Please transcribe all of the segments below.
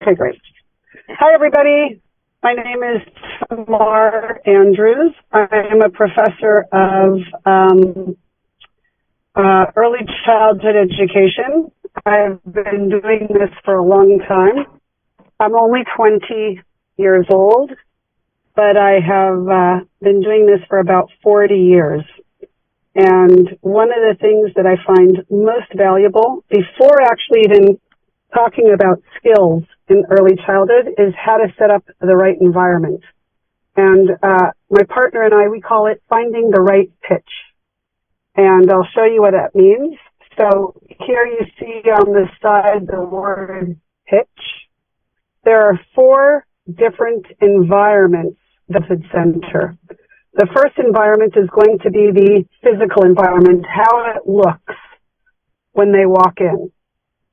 Okay, great. Hi, everybody. My name is Tamar Andrews. I am a professor of early childhood education. I've been doing this for a long time. I'm only 20 years old, but I have been doing this for about 40 years. And one of the things that I find most valuable, before actually even talking about skills in early childhood, is how to set up the right environment. And my partner and I, we call it finding the right pitch. And I'll show you what that means. So here you see on the side the word pitch. There are 4 different environments that would center. The first environment is going to be the physical environment, how it looks when they walk in.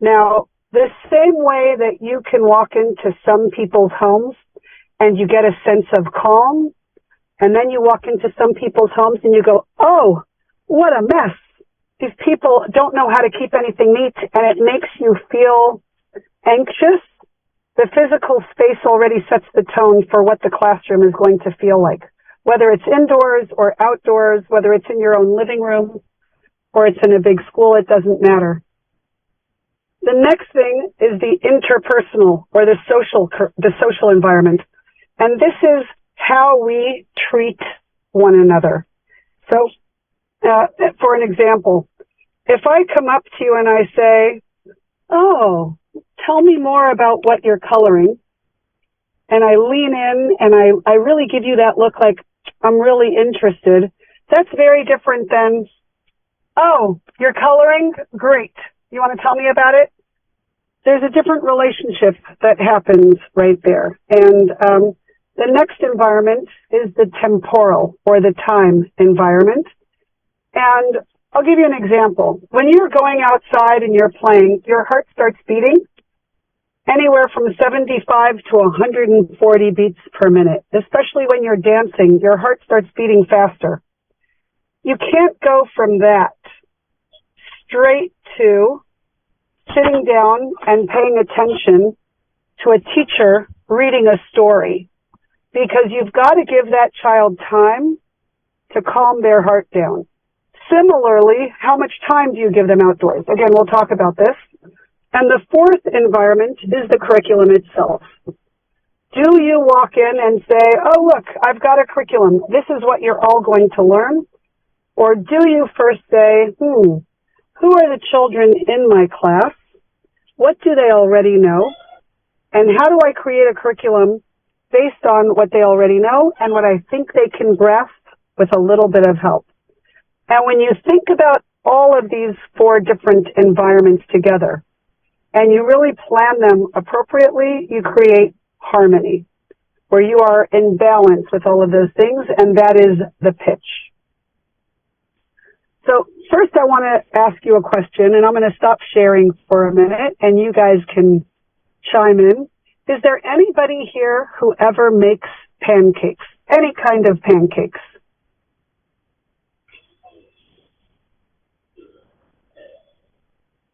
Now, the same way that you can walk into some people's homes and you get a sense of calm, and then you walk into some people's homes and you go, oh, what a mess. These people don't know how to keep anything neat, and it makes you feel anxious. The physical space already sets the tone for what the classroom is going to feel like, whether it's indoors or outdoors, whether it's in your own living room or it's in a big school, it doesn't matter. The next thing is the interpersonal or the social environment. And this is how we treat one another. So, for an example, if I come up to you and I say, oh, tell me more about what you're coloring, and I lean in and I really give you that look like I'm really interested, that's very different than, oh, you're coloring? Great. You want to tell me about it? There's a different relationship that happens right there. And the next environment is the temporal or the time environment. And I'll give you an example. When you're going outside and you're playing, your heart starts beating anywhere from 75 to 140 beats per minute. Especially when you're dancing, your heart starts beating faster. You can't go from that straight to sitting down and paying attention to a teacher reading a story, because you've got to give that child time to calm their heart down. Similarly, how much time do you give them outdoors? Again, we'll talk about this. And the fourth environment is the curriculum itself. Do you walk in and say, oh, look, I've got a curriculum. This is what you're all going to learn? Or do you first say, who are the children in my class? What do they already know? And how do I create a curriculum based on what they already know and what I think they can grasp with a little bit of help? And when you think about all of these 4 different environments together and you really plan them appropriately, you create harmony, where you are in balance with all of those things, and that is the pitch. So first I want to ask you a question, and I'm going to stop sharing for a minute, and you guys can chime in. Is there anybody here who ever makes pancakes? Any kind of pancakes?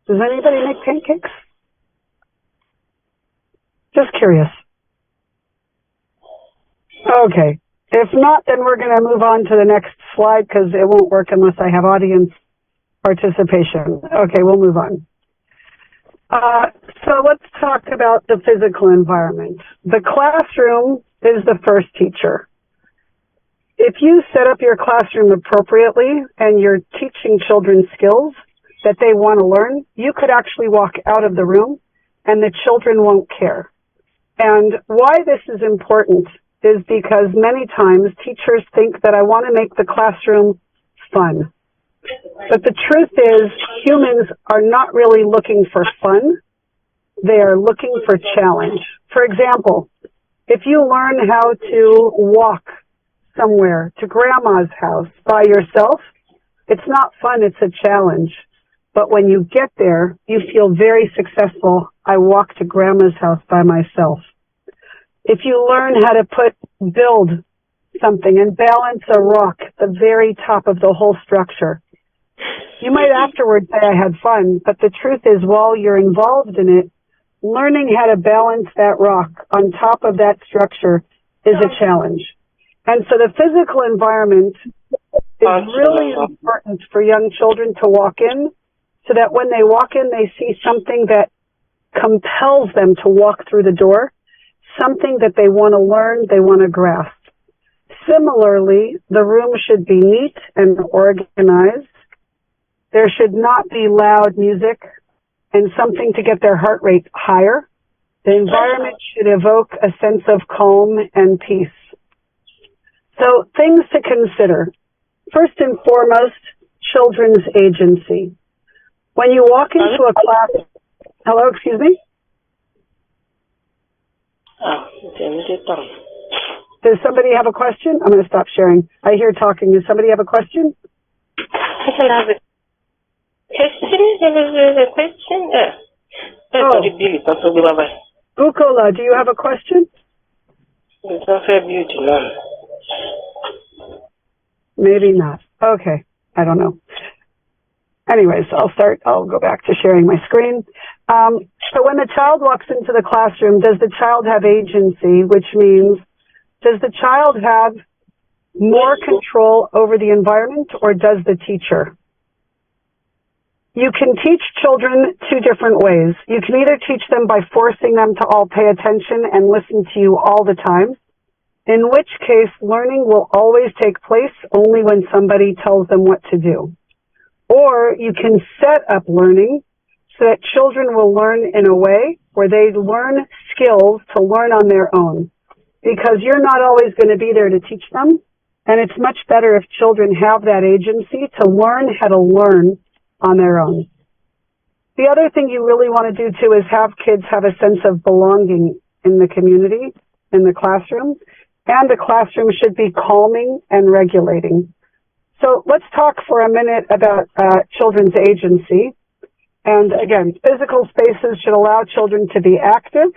Does anybody make pancakes? Just curious. Okay. If not, then we're going to move on to the next slide because it won't work unless I have audience participation. Okay, we'll move on. So let's talk about the physical environment. The classroom is the first teacher. If you set up your classroom appropriately and you're teaching children skills that they want to learn, you could actually walk out of the room and the children won't care. And why this is important is because many times teachers think that I want to make the classroom fun. But the truth is, humans are not really looking for fun. They are looking for challenge. For example, if you learn how to walk somewhere to grandma's house by yourself, it's not fun, it's a challenge. But when you get there, you feel very successful. I walked to grandma's house by myself. If you learn how to build something and balance a rock at the very top of the whole structure, you might afterwards say I had fun, but the truth is while you're involved in it, learning how to balance that rock on top of that structure is a challenge. And so the physical environment is really important for young children to walk in, so that when they walk in, they see something that compels them to walk through the door, something that they want to learn, they want to grasp. Similarly, the room should be neat and organized. There should not be loud music and something to get their heart rate higher. The environment should evoke a sense of calm and peace. So things to consider. First and foremost, children's agency. When you walk into a class, hello, excuse me? Does somebody have a question? I'm going to stop sharing. I hear talking. Does somebody have a question? I can have a question. Bukola, do you have a question? Maybe not. Okay. I don't know. Anyways, I'll go back to sharing my screen. So when the child walks into the classroom, does the child have agency, which means does the child have more control over the environment, or does the teacher? You can teach children two different ways. You can either teach them by forcing them to all pay attention and listen to you all the time, in which case learning will always take place only when somebody tells them what to do. Or you can set up learning so that children will learn in a way where they learn skills to learn on their own. Because you're not always going to be there to teach them, and it's much better if children have that agency to learn how to learn on their own. The other thing you really want to do too is have kids have a sense of belonging in the community, in the classroom, and the classroom should be calming and regulating. So let's talk for a minute about children's agency. And again, physical spaces should allow children to be active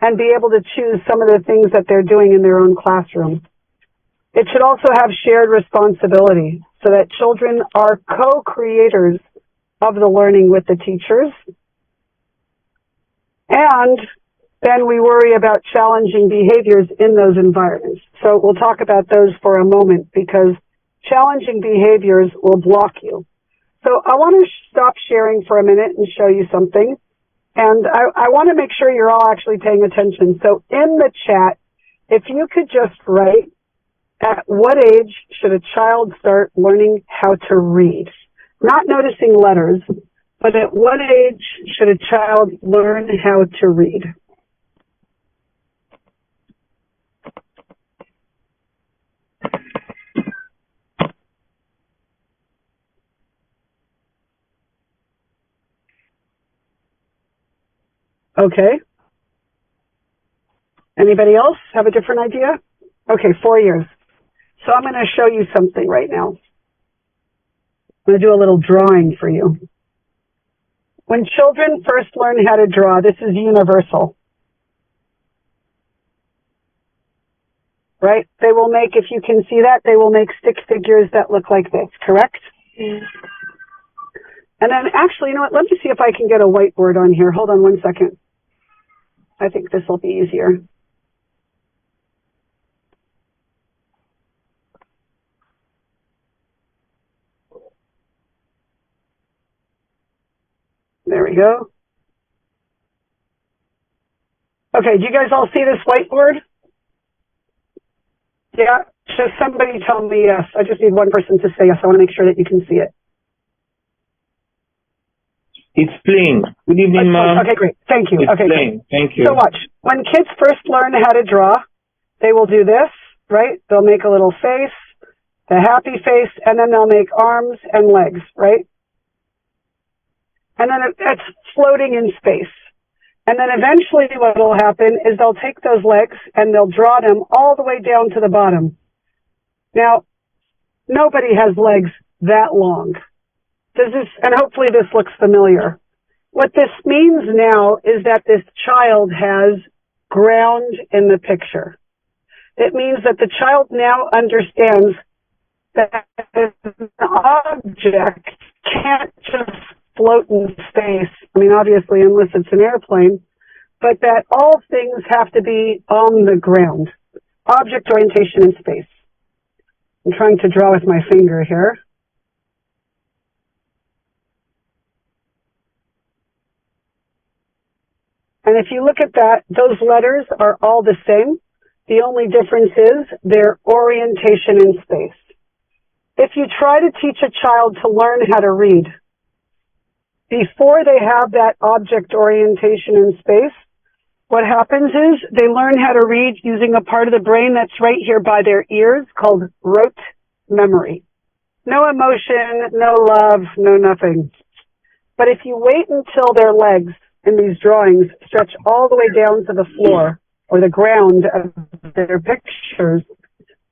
and be able to choose some of the things that they're doing in their own classroom. It should also have shared responsibility so that children are co-creators of the learning with the teachers. And then we worry about challenging behaviors in those environments. So we'll talk about those for a moment, because challenging behaviors will block you. So I want to stop sharing for a minute and show you something. And I want to make sure you're all actually paying attention. So in the chat, if you could just write, at what age should a child start learning how to read? Not noticing letters, but at what age should a child learn how to read? Okay. Anybody else have a different idea? Okay, 4 years. So I'm going to show you something right now. I'm going to do a little drawing for you. When children first learn how to draw, this is universal. Right? They will make, if you can see that, they will make stick figures that look like this, correct? Mm. And then actually, you know what, let me see if I can get a whiteboard on here. Hold on 1 second. I think this will be easier. There we go. Okay, do you guys all see this whiteboard? Yeah? Just somebody tell me yes. I just need one person to say yes. I want to make sure that you can see it. It's plain. Good evening, ma'am. Okay, great. Thank you. It's okay, plain. Thank you. So watch. When kids first learn how to draw, they will do this, right? They'll make a little face, the happy face, and then they'll make arms and legs, right? And then it's floating in space. And then eventually what will happen is they'll take those legs and they'll draw them all the way down to the bottom. Now, nobody has legs that long. Does this, and hopefully this looks familiar. What this means now is that this child has ground in the picture. It means that the child now understands that an object can't just float in space. I mean, obviously, unless it's an airplane, but that all things have to be on the ground. Object orientation in space. I'm trying to draw with my finger here. And if you look at that, those letters are all the same. The only difference is their orientation in space. If you try to teach a child to learn how to read, before they have that object orientation in space, what happens is they learn how to read using a part of the brain that's right here by their ears called rote memory. No emotion, no love, no nothing. But if you wait until their legs in these drawings stretch all the way down to the floor or the ground of their pictures,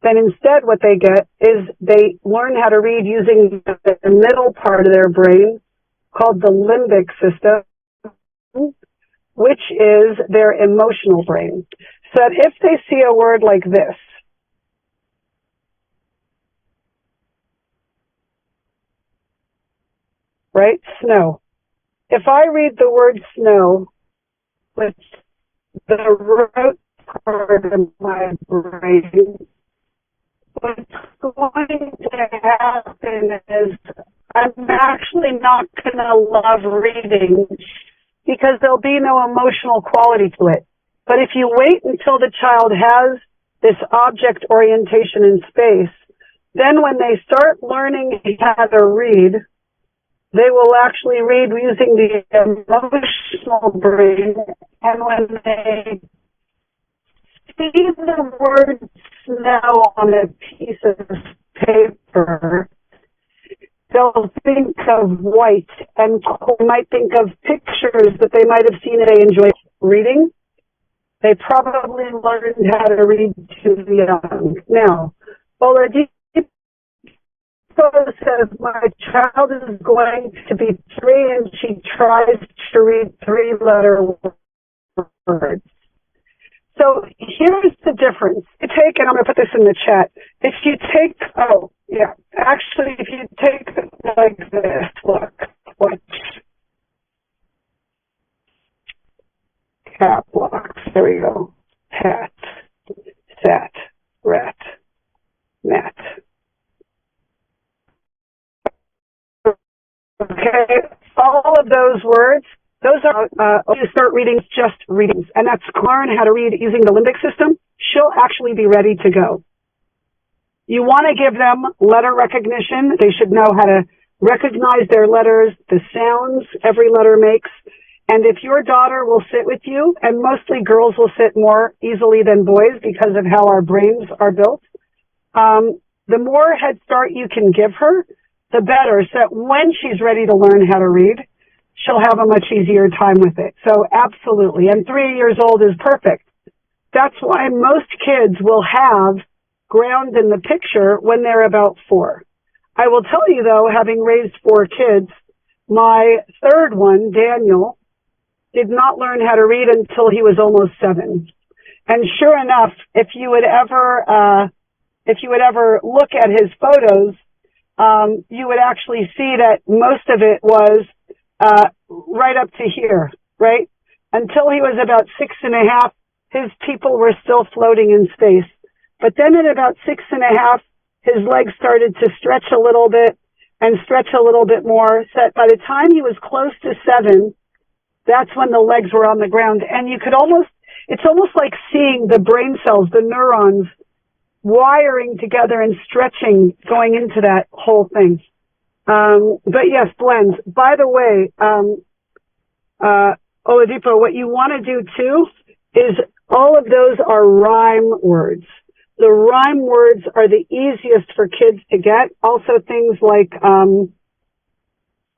then instead what they get is they learn how to read using the middle part of their brain called the limbic system, which is their emotional brain. So that if they see a word like this, right, snow. If I read the word snow with the rote part of my brain, what's going to happen is I'm actually not going to love reading because there'll be no emotional quality to it. But if you wait until the child has this object orientation in space, then when they start learning how to read, they will actually read using the emotional brain, and when they see the word snow on a piece of paper, they'll think of white and might think of pictures that they might have seen that they enjoy reading. They probably learned how to read too young. Now, Oladipo says my child is going to be 3 and she tries to read 3-letter words. So here's the difference. And I'm going to put this in the chat. If you take, if you take it like this, look, watch. Cap blocks, there we go. Hat, sat, rat, mat. Okay, all of those words, those are, you start reading just readings, and that's learn how to read using the limbic system. She'll actually be ready to go. You want to give them letter recognition. They should know how to recognize their letters, the sounds every letter makes. And if your daughter will sit with you, and mostly girls will sit more easily than boys because of how our brains are built, the more head start you can give her, the better. So that when she's ready to learn how to read, she'll have a much easier time with it. So absolutely. And 3 years old is perfect. That's why most kids will have ground in the picture when they're about 4. I will tell you though, having raised 4 kids, my third one, Daniel, did not learn how to read until he was almost 7. And sure enough, if you would ever look at his photos, you would actually see that most of it was right up to here, right? Until he was about 6.5, his people were still floating in space. But then at about 6.5, his legs started to stretch a little bit and stretch a little bit more. So that by the time he was close to 7, that's when the legs were on the ground. And you could it's almost like seeing the brain cells, the neurons, wiring together and stretching going into that whole thing. But yes, blends. By the way, Oladipo, what you want to do too is all of those are rhyme words. The rhyme words are the easiest for kids to get. Also things like, hold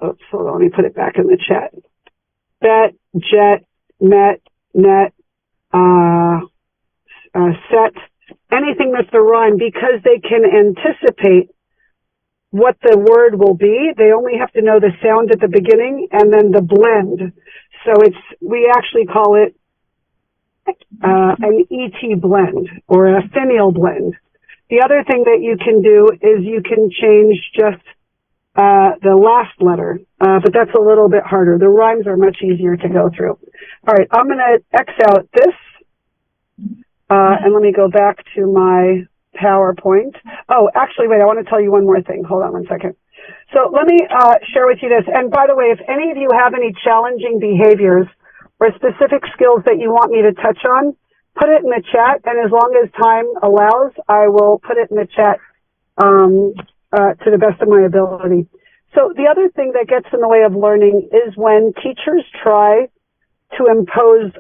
on, let me put it back in the chat. Bet, jet, met, net, set, anything that's the rhyme, because they can anticipate what the word will be. They only have to know the sound at the beginning and then the blend. So we actually call it an ET blend or a finial blend. The other thing that you can do is you can change just the last letter, but that's a little bit harder. The rhymes are much easier to go through. All right, I'm going to X out this, and let me go back to my PowerPoint. Oh, actually, wait, I want to tell you one more thing. Hold on one second. So let me share with you this. And by the way, if any of you have any challenging behaviors or specific skills that you want me to touch on, put it in the chat. And as long as time allows, I will put it in the chat to the best of my ability. So the other thing that gets in the way of learning is when teachers try to impose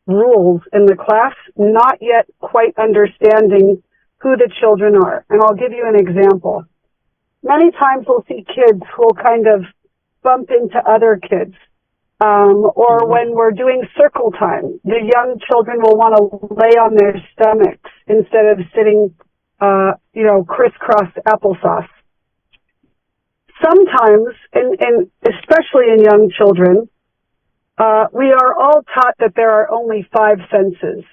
rules in the class, not yet quite understanding who the children are. And I'll give you an example. Many times we'll see kids who will kind of bump into other kids. Or when we're doing circle time, the young children will want to lay on their stomachs instead of sitting, crisscross applesauce. Sometimes, and especially in young children, we are all taught that there are only 5 senses.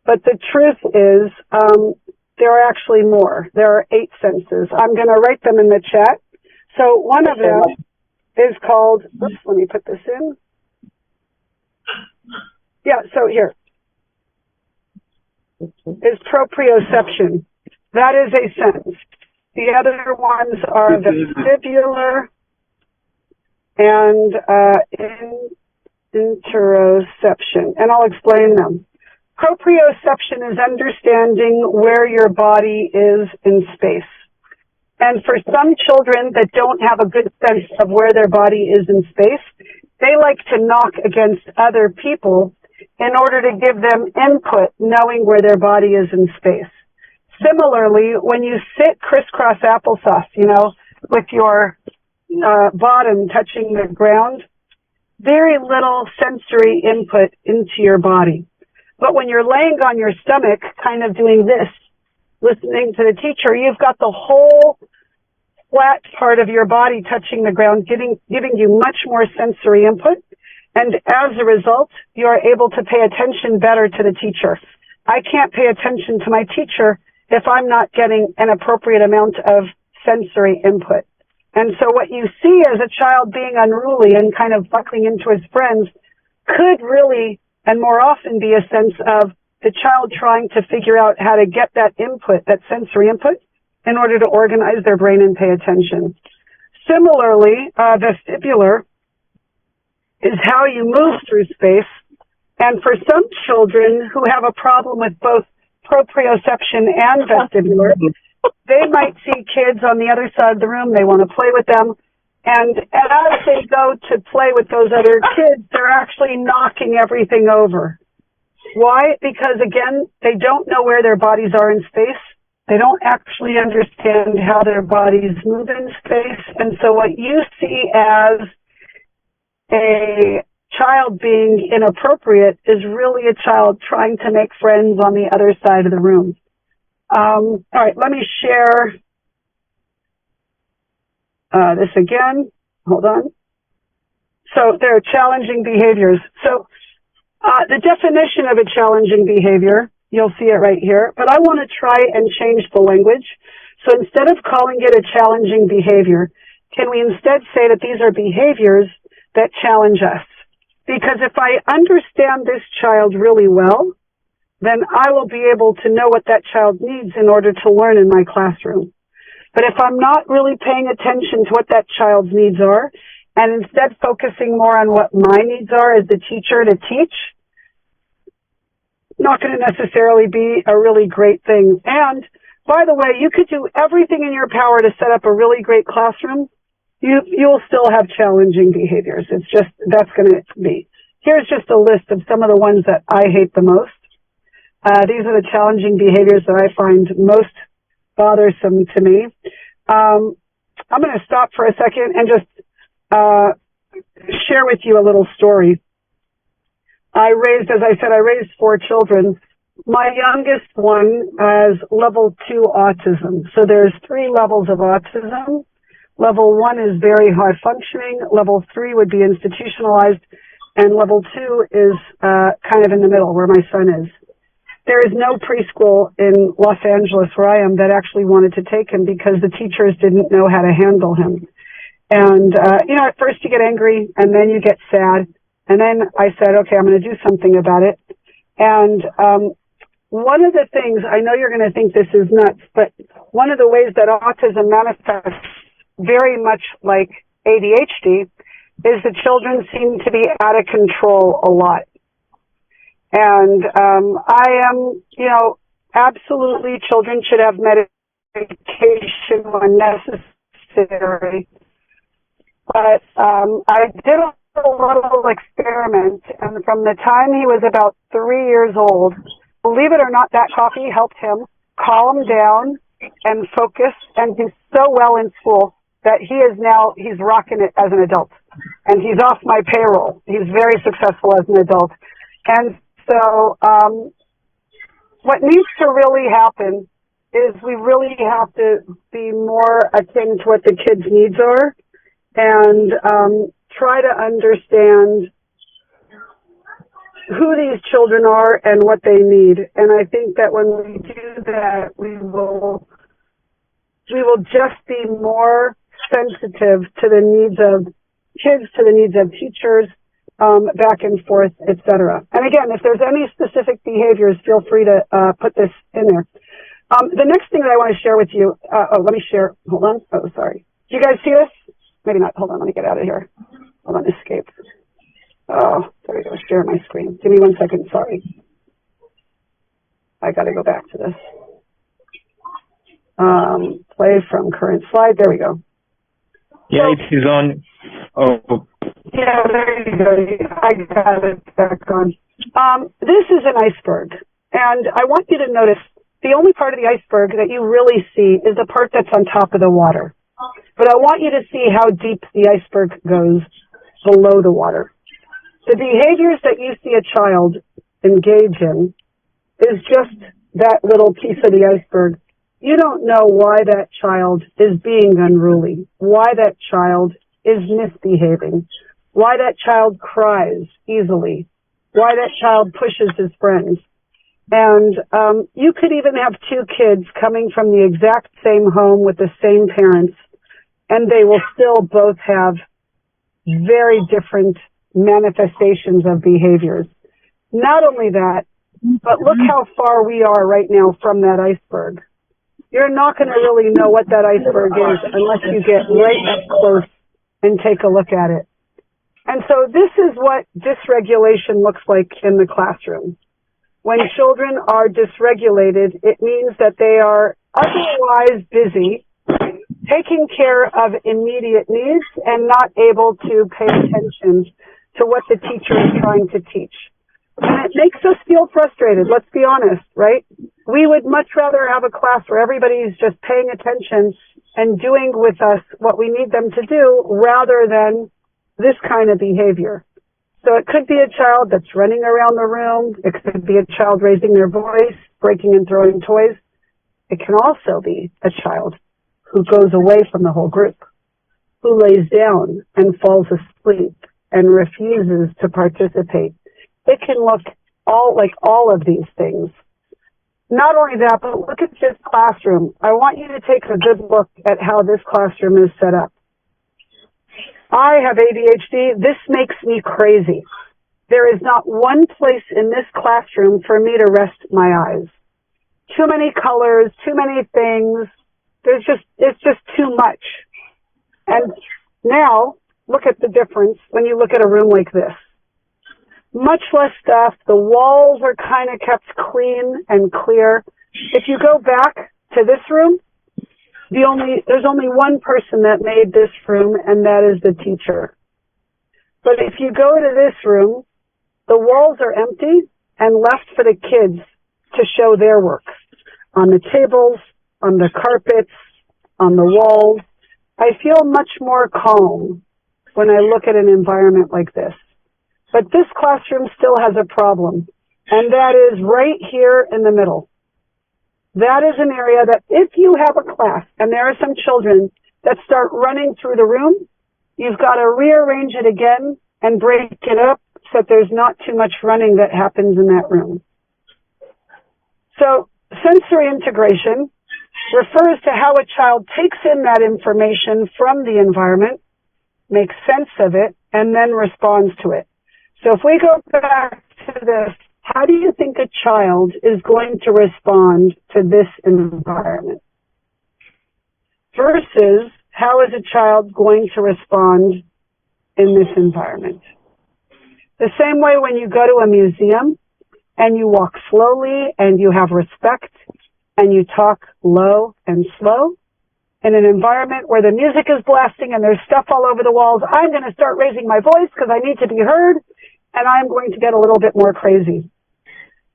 But the truth is, there are actually more. There are 8 senses. I'm going to write them in the chat. So one of them is called, oops, let me put this in. Yeah, so here is proprioception. That is a sense. The other ones are vestibular and interoception, and I'll explain them. Proprioception is understanding where your body is in space. And for some children that don't have a good sense of where their body is in space, they like to knock against other people in order to give them input, knowing where their body is in space. Similarly, when you sit crisscross applesauce, with your bottom touching the ground, very little sensory input into your body. But when you're laying on your stomach, kind of doing this, listening to the teacher, you've got the whole flat part of your body touching the ground, giving you much more sensory input. And as a result, you are able to pay attention better to the teacher. I can't pay attention to my teacher if I'm not getting an appropriate amount of sensory input. And so what you see as a child being unruly and kind of buckling into his friends could really and more often be a sense of the child trying to figure out how to get that input, that sensory input, in order to organize their brain and pay attention. Similarly, vestibular is how you move through space. And for some children who have a problem with both proprioception and vestibular, they might see kids on the other side of the room. They want to play with them. And as they go to play with those other kids, they're actually knocking everything over. Why? Because, again, they don't know where their bodies are in space. They don't actually understand how their bodies move in space. And so what you see as a child being inappropriate is really a child trying to make friends on the other side of the room. All right, let me share this again. Hold on. So there are challenging behaviors. So the definition of a challenging behavior, you'll see it right here, but I want to try and change the language. So instead of calling it a challenging behavior, can we instead say that these are behaviors that challenge us? Because if I understand this child really well, then I will be able to know what that child needs in order to learn in my classroom. But if I'm not really paying attention to what that child's needs are, and instead focusing more on what my needs are as the teacher to teach, not going to necessarily be a really great thing. And, by the way, you could do everything in your power to set up a really great classroom. You'll still have challenging behaviors. It's just, that's going to be. Here's just a list of some of the ones that I hate the most. These are the challenging behaviors that I find most bothersome to me. I'm going to stop for a second and just share with you a little story. As I said, I raised 4 children. My youngest one has level 2 autism. So there's 3 levels of autism. Level 1 is very high functioning. Level 3 would be institutionalized. And level 2 is kind of in the middle where my son is. There is no preschool in Los Angeles where I am that actually wanted to take him because the teachers didn't know how to handle him. And, at first you get angry and then you get sad. And then I said, okay, I'm going to do something about it. And, one of the things, I know you're going to think this is nuts, but one of the ways that autism manifests very much like ADHD is the children seem to be out of control a lot. And I am, absolutely children should have medication when necessary. But I did a little experiment, and from the time he was about 3 years old, believe it or not, that coffee helped him calm down and focus and do so well in school that he's rocking it as an adult. And he's off my payroll. He's very successful as an adult. And so what needs to really happen is we really have to be more akin to what the kids' needs are and try to understand who these children are and what they need. And I think that when we do that, we will just be more sensitive to the needs of kids, to the needs of teachers, back and forth, etc. And again, if there's any specific behaviors, feel free to put this in there. The next thing that I want to share with you, let me share. Hold on. Oh, sorry. Do you guys see this? Maybe not. Hold on. Let me get out of here. Hold on. Escape. Oh, there we go. Share my screen. Give me 1 second. Sorry. I got to go back to this. Play from current slide. There we go. Yeah, it is on. Oh. Yeah, there you go. I got it back on. This is an iceberg. And I want you to notice the only part of the iceberg that you really see is the part that's on top of the water. But I want you to see how deep the iceberg goes below the water. The behaviors that you see a child engage in is just that little piece of the iceberg. You don't know why that child is being unruly, why that child is misbehaving, why that child cries easily, why that child pushes his friends. And you could even have two kids coming from the exact same home with the same parents, and they will still both have very different manifestations of behaviors. Not only that, but look how far we are right now from that iceberg. You're not going to really know what that iceberg is unless you get right up close and take a look at it. And so this is what dysregulation looks like in the classroom. When children are dysregulated, it means that they are otherwise busy taking care of immediate needs and not able to pay attention to what the teacher is trying to teach. And it makes us feel frustrated, let's be honest, right? We would much rather have a class where everybody's just paying attention and doing with us what we need them to do rather than this kind of behavior. So it could be a child that's running around the room. It could be a child raising their voice, breaking and throwing toys. It can also be a child who goes away from the whole group, who lays down and falls asleep and refuses to participate. It can look all of these things. Not only that, but look at this classroom. I want you to take a good look at how this classroom is set up. I have ADHD. This makes me crazy. There is not one place in this classroom for me to rest my eyes. Too many colors, too many things. It's just too much. And now, look at the difference when you look at a room like this. Much less stuff. The walls are kind of kept clean and clear. If you go back to this room, there's only one person that made this room, and that is the teacher. But if you go to this room, the walls are empty and left for the kids to show their work. On the tables, on the carpets, on the walls. I feel much more calm when I look at an environment like this. But this classroom still has a problem, and that is right here in the middle. That is an area that if you have a class and there are some children that start running through the room, you've got to rearrange it again and break it up so that there's not too much running that happens in that room. So sensory integration refers to how a child takes in that information from the environment makes sense of it, and then responds to it. So if we go back to this, how do you think a child is going to respond to this environment? Versus, how is a child going to respond in this environment? The same way when you go to a museum and you walk slowly and you have respect and you talk low and slow, in an environment where the music is blasting and there's stuff all over the walls, I'm going to start raising my voice because I need to be heard, and I'm going to get a little bit more crazy.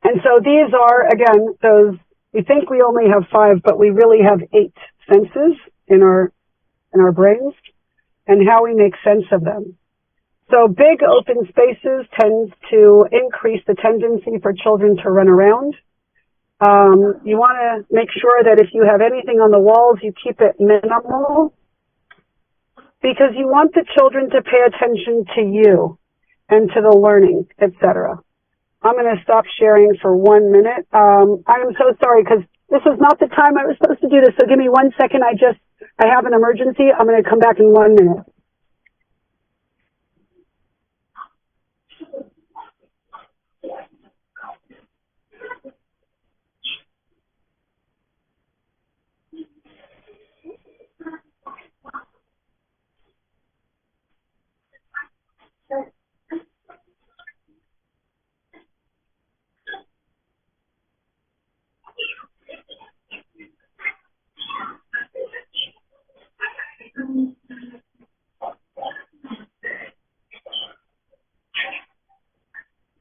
And so these are, again, those, we think we only have 5, but we really have 8 senses in our brains, and how we make sense of them. So big open spaces tends to increase the tendency for children to run around. You want to make sure that if you have anything on the walls, you keep it minimal, because you want the children to pay attention to you and to the learning, etc. I'm going to stop sharing for 1 minute. I'm so sorry because this is not the time I was supposed to do this, so give me 1 second. I have an emergency. I'm going to come back in 1 minute.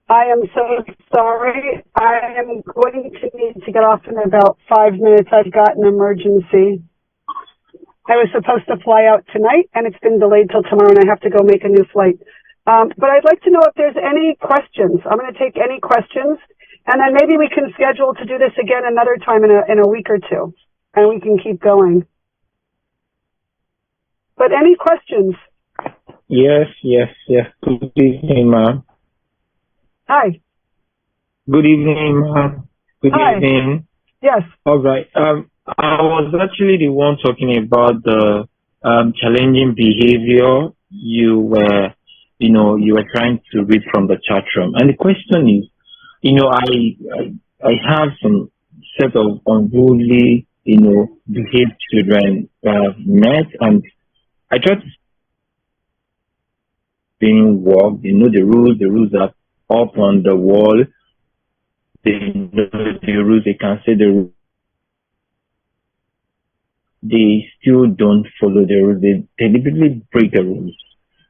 I am so sorry. I am going to need to get off in about 5 minutes. I've got an emergency. I was supposed to fly out tonight, and it's been delayed till tomorrow, and I have to go make a new flight. But I'd like to know if there's any questions. I'm going to take any questions, and then maybe we can schedule to do this again another time in a week or two, and we can keep going. But any questions? Yes. Good evening, ma'am. Hi. Good evening, ma'am. Good Hi. evening. Yes. All right. I was actually the one talking about the challenging behavior you were trying to read from the chat room. And the question is, I have some set of unruly, behaved children met, and I try to being walked. They know the rules are up on the wall. They know the rules, they can say the rules. They still don't follow the rules. They deliberately break the rules.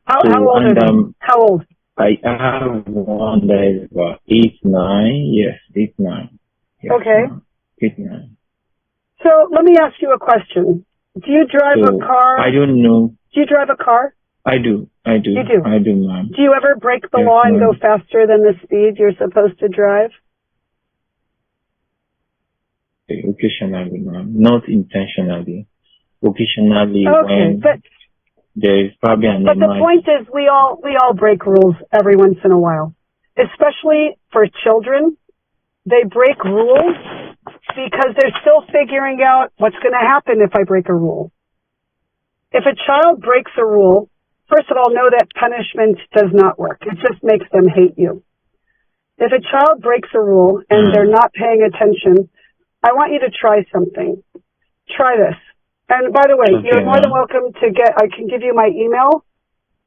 How old are they? How old? I have one that is about 8, 9. Yes, 8, 9. Yes, okay. 8, 9. So let me ask you a question. Do you drive a car? I don't know. Do you drive a car? I do. You do? I do, ma'am. Do you ever break the law and go faster than the speed you're supposed to drive? Occasionally, ma'am. Not intentionally. Occasionally, okay, when there is probably an But the point is, we all break rules every once in a while. Especially for children, they break rules because they're still figuring out what's going to happen if I break a rule. If a child breaks a rule, first of all, know that punishment does not work. It just makes them hate you. If a child breaks a rule and they're not paying attention, I want you to try something. Try this. And by the way, you're more than welcome to I can give you my email.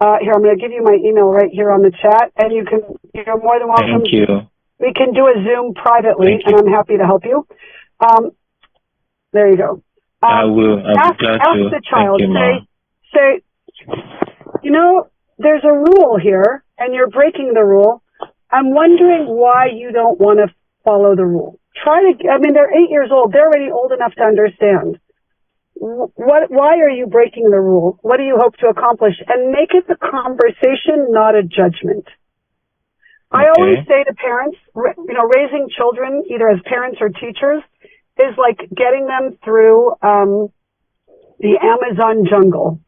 Here, I'm going to give you my email right here on the chat, and you're more than welcome. Thank you. We can do a Zoom privately, and I'm happy to help you. There you go. I will. Ask the child, say, there's a rule here, and you're breaking the rule. I'm wondering why you don't want to follow the rule. They're 8 years old. They're already old enough to understand. Why are you breaking the rule? What do you hope to accomplish? And make it the conversation, not a judgment. I always say to parents, raising children, either as parents or teachers, is like getting them through the Amazon jungle.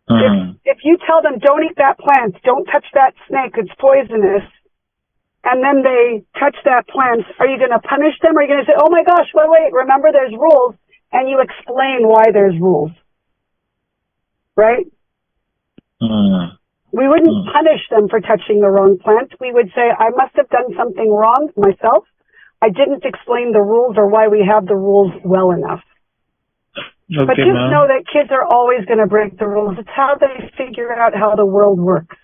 If you tell them, don't eat that plant, don't touch that snake, it's poisonous, and then they touch that plant, are you going to punish them? Or are you going to say, oh my gosh, wait, remember there's rules, and you explain why there's rules. Right? We wouldn't punish them for touching the wrong plant. We would say, I must have done something wrong myself. I didn't explain the rules or why we have the rules well enough. Okay, but just know that kids are always going to break the rules. It's how they figure out how the world works.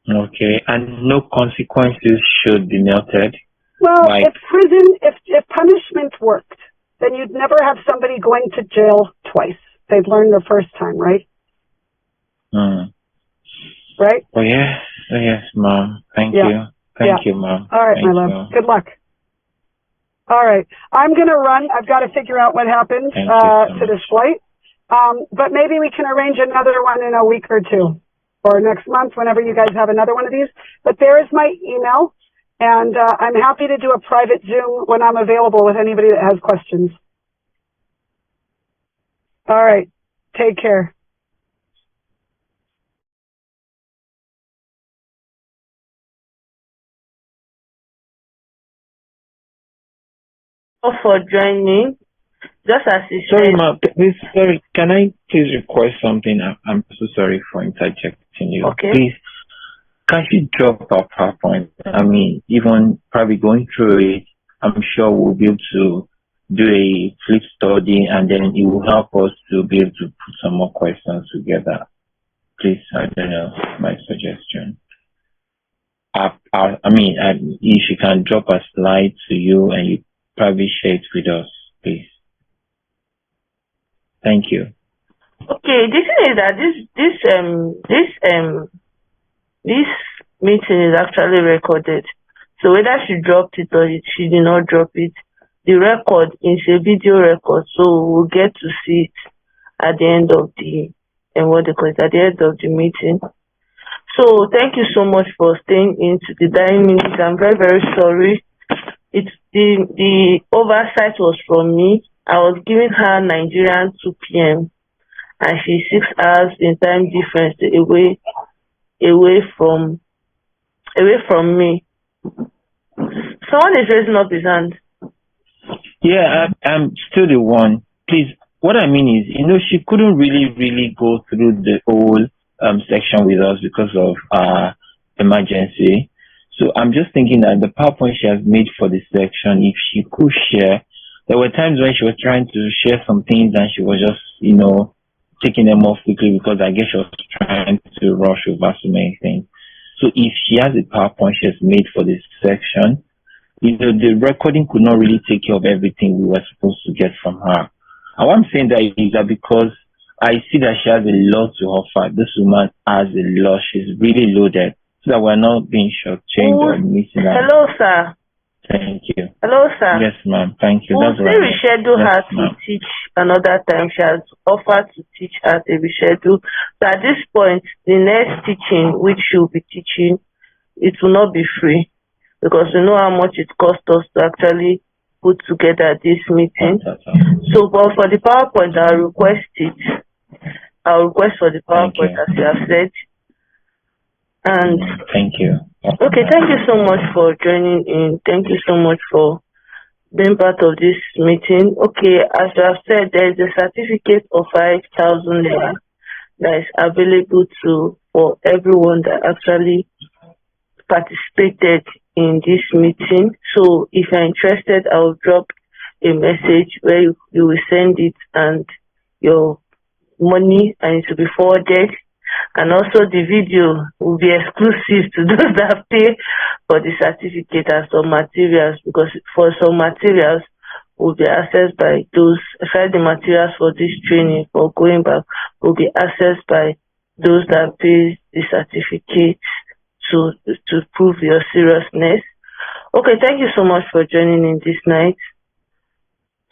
Okay, and no consequences should be noted. Well, if punishment worked, then you'd never have somebody going to jail twice. They'd learn the first time, right? Right? Oh, yes. Oh, yes, Mom. Thank you. Thank you, Mom. All right, my love. Good luck. All right. I'm going to run. I've got to figure out what happens to this flight. But maybe we can arrange another one in a week or two or next month whenever you guys have another one of these. But there is my email, and I'm happy to do a private Zoom when I'm available with anybody that has questions. All right. Take care. For joining, just as you Sorry, said. Ma, sorry, can I please request something? I'm so sorry for interjecting you. Okay. Please, can she drop our PowerPoint? I mean, even probably going through it, I'm sure we'll be able to do a flip study, and then it will help us to be able to put some more questions together. Please, I don't know, my suggestion. If she can drop a slide to you and you probably share it with us, please. Thank you. Okay, the thing is that this meeting is actually recorded. So whether she dropped it or she did not drop it, the record is a video record, so we'll get to see it at the end of the at the end of the meeting. So thank you so much for staying into the 9 minutes. I'm very, very sorry. It's the oversight was from me. I was giving her Nigerian 2 p.m. and she's 6 hours in time difference away from me. Someone is raising up his hand. Yeah, I'm still the one. Please, what I mean is, she couldn't really go through the whole section with us because of emergency. So I'm just thinking that the PowerPoint she has made for this section, if she could share, there were times when she was trying to share some things and she was just, taking them off quickly because I guess she was trying to rush over so many things. So if she has a PowerPoint she has made for this section, the recording could not really take care of everything we were supposed to get from her. And what I'm saying that is that because I see that she has a lot to offer. This woman has a lot. She's really loaded. So that we're not being shortchanged or missing out. Hello, sir. Thank you. Hello, sir. Yes, ma'am. Thank you. We'll That's right. Reschedule her to teach another time. She has offered to teach at a reschedule. So at this point, the next teaching, which she'll be teaching, it will not be free because we know how much it costs us to actually put together this meeting. So, but for the PowerPoint, I'll request it. I'll request for the PowerPoint as you have said. And thank you. Okay, thank you so much for joining in. Thank you so much for being part of this meeting. Okay, as I have said, there is a certificate of 5,000 naira that is available for everyone that actually participated in this meeting. So if you're interested, I will drop a message where you will send it and your money, and it will be forwarded. And also the video will be exclusive to those that pay for the certificate and some materials, because for some materials will be accessed by those, aside the materials for this training for going back will be accessed by those that pay the certificate to prove your seriousness. Okay, thank you so much for joining in this night.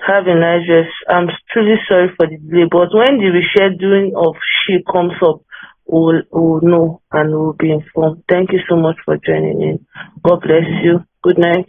Have a nice rest. I'm truly sorry for the delay, but when the rescheduling of she comes up, we'll know and we'll be informed. Thank you so much for joining in. God bless you. Good night.